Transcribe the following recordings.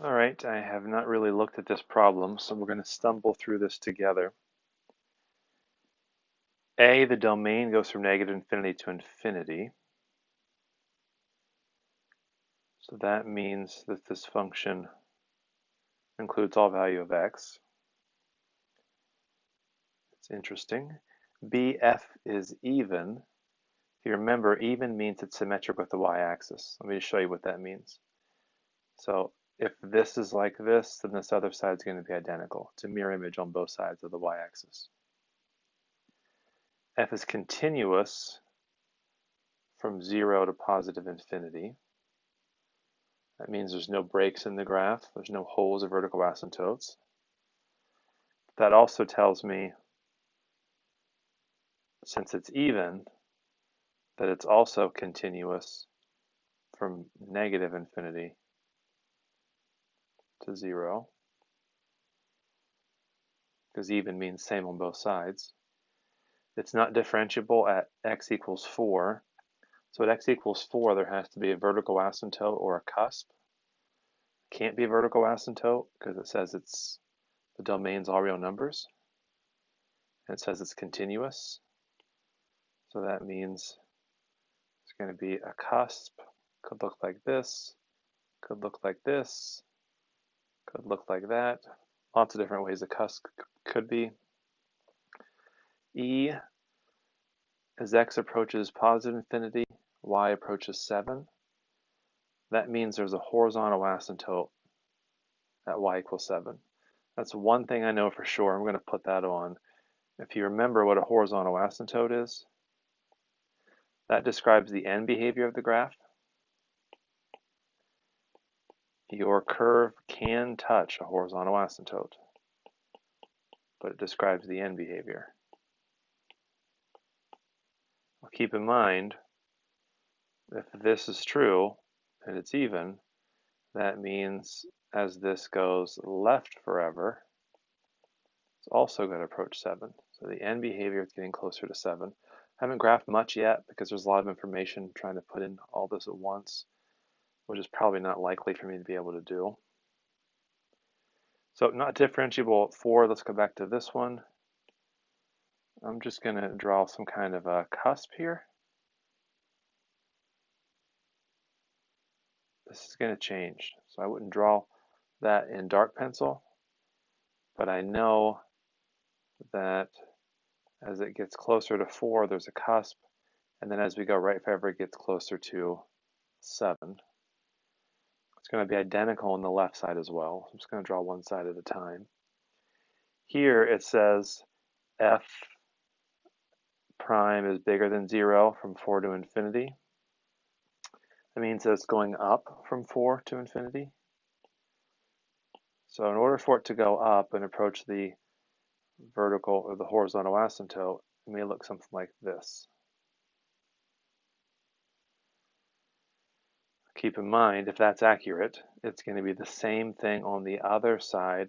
All right, I have not really looked at this problem, so we're going to stumble through this together. A, the domain goes from negative infinity to infinity. So that means that this function includes all value of x. It's interesting. B, f is even. If you remember, even means it's symmetric with the y-axis. Let me just show you what that means. So if this is like this, then this other side is going to be identical. It's a mirror image on both sides of the y-axis. F is continuous from 0 to positive infinity. That means there's no breaks in the graph. There's no holes or vertical asymptotes. That also tells me, since it's even, that it's also continuous from negative infinity to 0, because even means same on both sides. It's not differentiable at x equals 4. So at x equals 4, there has to be a vertical asymptote or a cusp. Can't be a vertical asymptote because it says the domain's all real numbers. And it says it's continuous. So that means it's going to be a cusp. Could look like this. Could look like this. Could look like that. Lots of different ways a cusp could be. E, as x approaches positive infinity, y approaches 7. That means there's a horizontal asymptote at y equals 7. That's one thing I know for sure. I'm going to put that on. If you remember what a horizontal asymptote is, that describes the end behavior of the graph. Your curve can touch a horizontal asymptote, but it describes the end behavior. Well, keep in mind, if this is true and it's even, that means as this goes left forever, it's also going to approach 7. So the end behavior is getting closer to 7. I haven't graphed much yet because there's a lot of information trying to put in all this at once, which is probably not likely for me to be able to do. So not differentiable at 4. Let's go back to this one. I'm just going to draw some kind of a cusp here. This is going to change. So I wouldn't draw that in dark pencil, but I know that as it gets closer to 4, there's a cusp, and then as we go right forever, it gets closer to 7. It's going to be identical on the left side as well. I'm just going to draw one side at a time. Here it says f prime is bigger than 0 from 4 to infinity. That means that it's going up from 4 to infinity. So in order for it to go up and approach the vertical or the horizontal asymptote, it may look something like this. Keep in mind, if that's accurate, it's going to be the same thing on the other side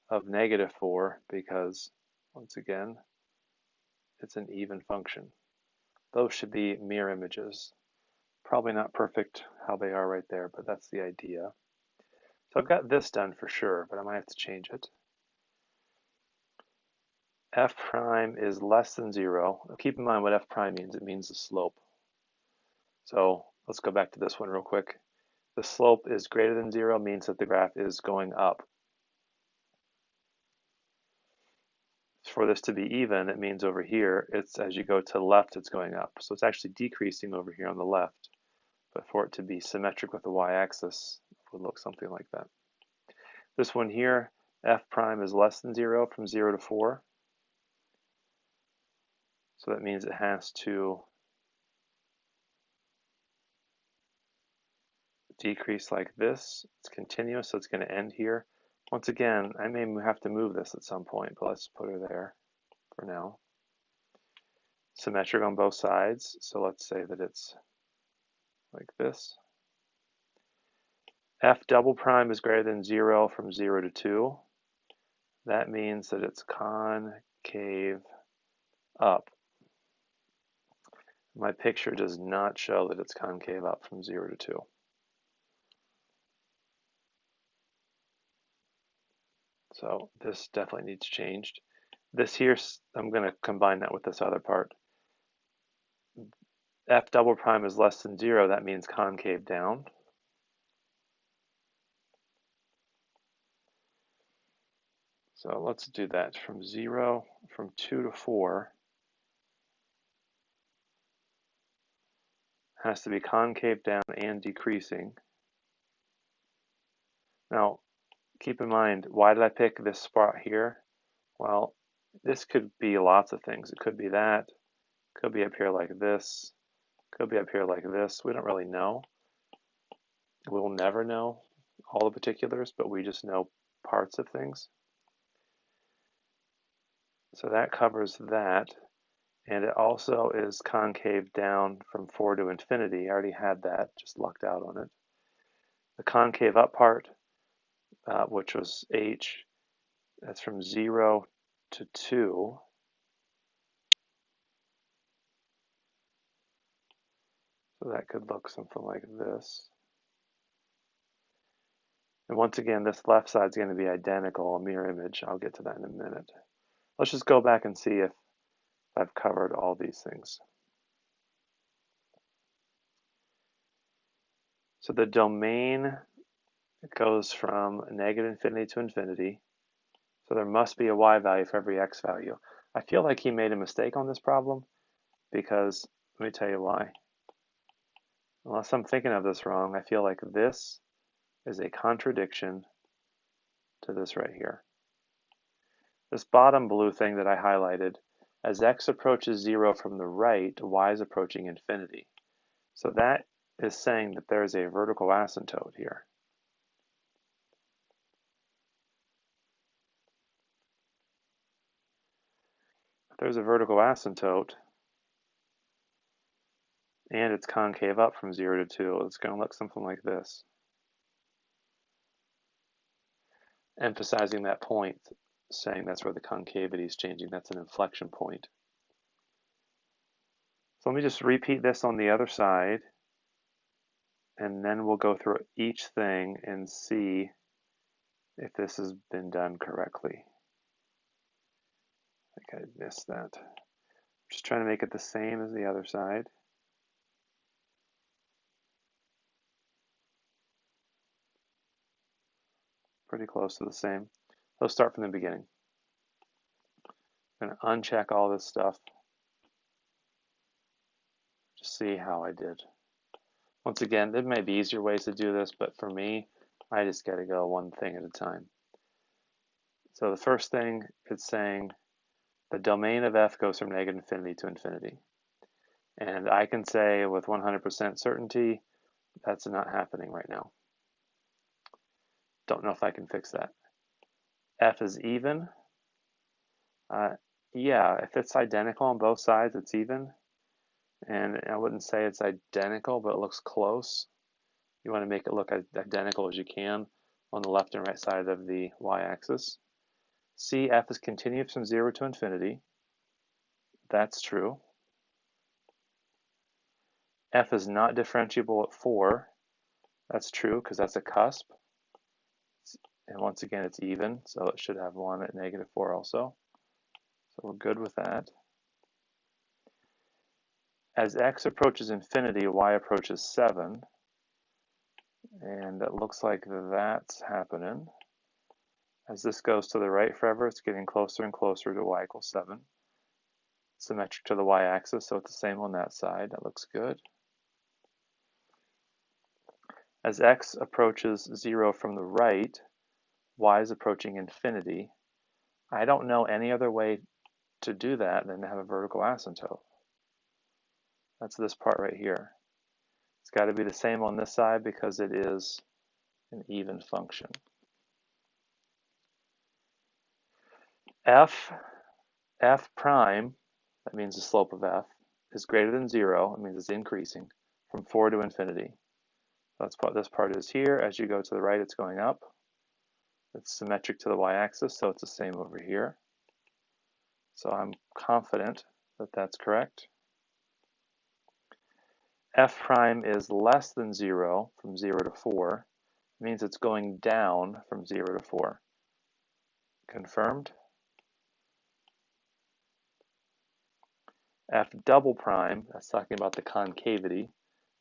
of negative 4 because, once again, it's an even function. Those should be mirror images. Probably not perfect how they are right there, but that's the idea. So I've got this done for sure, but I might have to change it. F prime is less than 0. Keep in mind what F prime means. It means the slope. So let's go back to this one real quick. The slope is greater than 0 means that the graph is going up. For this to be even, it means over here, it's as you go to the left, it's going up. So it's actually decreasing over here on the left. But for it to be symmetric with the y-axis, it would look something like that. This one here, f prime is less than 0 from 0 to 4. So that means it has to decrease like this. It's continuous, so it's going to end here. Once again, I may have to move this at some point, but let's put her there for now. Symmetric on both sides, so let's say that it's like this. F double prime is greater than 0 from 0 to 2. That means that it's concave up. My picture does not show that it's concave up from 0 to 2. So this definitely needs changed. This here, I'm going to combine that with this other part. F double prime is less than 0, that means concave down. So let's do that from 0, from 2 to 4. Has to be concave down and decreasing. Now, keep in mind, why did I pick this spot here? Well, this could be lots of things. It could be that, could be up here like this, could be up here like this. We don't really know. We'll never know all the particulars, but we just know parts of things. So that covers that. And it also is concave down from 4 to infinity. I already had that, just lucked out on it. The concave up part, which was h, that's from 0 to 2. So that could look something like this. And once again, this left side is going to be identical, a mirror image. I'll get to that in a minute. Let's just go back and see if I've covered all these things. So the domain goes from negative infinity to infinity. So there must be a y value for every x value. I feel like he made a mistake on this problem because, let me tell you why. Unless I'm thinking of this wrong, I feel like this is a contradiction to this right here. This bottom blue thing that I highlighted, as x approaches 0 from the right, y is approaching infinity. So that is saying that there is a vertical asymptote here. If there's a vertical asymptote, and it's concave up from 0 to 2, it's going to look something like this. Emphasizing that point, saying that's where the concavity is changing. That's an inflection point. So let me just repeat this on the other side, and then we'll go through each thing and see if this has been done correctly. I think I missed that. Just trying to make it the same as the other side. Pretty close to the same. Let's start from the beginning. I'm going to uncheck all this stuff. Just see how I did. Once again, there may be easier ways to do this, but for me, I just got to go one thing at a time. So the first thing, it's saying the domain of f goes from negative infinity to infinity. And I can say with 100% certainty, that's not happening right now. Don't know if I can fix that. F is even. Yeah, if it's identical on both sides, it's even. And I wouldn't say it's identical, but it looks close. You want to make it look as identical as you can on the left and right side of the y-axis. C, f is continuous from 0 to infinity. That's true. F is not differentiable at 4. That's true because that's a cusp. And once again, it's even, so it should have 1 at negative 4 also. So we're good with that. As x approaches infinity, y approaches 7. And it looks like that's happening. As this goes to the right forever, it's getting closer and closer to y equals 7. Symmetric to the y-axis, so it's the same on that side. That looks good. As x approaches 0 from the right, y is approaching infinity. I don't know any other way to do that than to have a vertical asymptote. That's this part right here. It's got to be the same on this side because it is an even function. F prime, that means the slope of f, is greater than 0. It means it's increasing from 4 to infinity. That's what this part is here. As you go to the right, it's going up. It's symmetric to the y-axis, so it's the same over here. So I'm confident that that's correct. F prime is less than 0 from 0 to 4. It means it's going down from 0 to 4. confirmed. F double prime, that's talking about the concavity,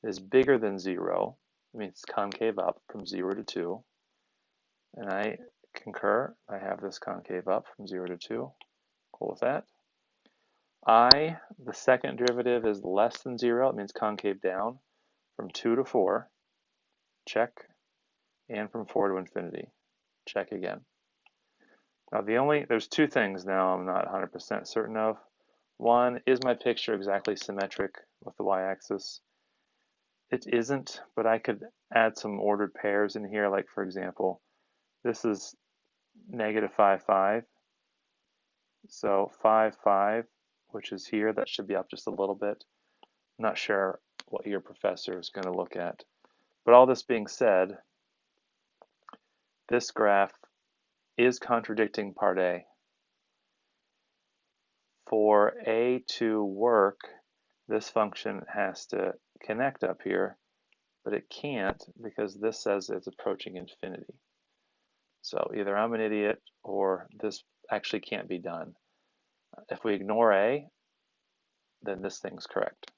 is bigger than 0. It means it's concave up from 0 to 2. And I concur. I have this concave up from 0 to 2. Cool with that. I, the second derivative, is less than 0. It means concave down from 2 to 4. Check. And from 4 to infinity. Check again. Now there's two things now I'm not 100% certain of. One, is my picture exactly symmetric with the y-axis? It isn't, but I could add some ordered pairs in here. Like for example, this is negative 5, 5. So 5, 5, which is here, that should be up just a little bit. I'm not sure what your professor is going to look at. But all this being said, this graph is contradicting part A. For A to work, this function has to connect up here, but it can't because this says it's approaching infinity. So either I'm an idiot or this actually can't be done. If we ignore A, then this thing's correct.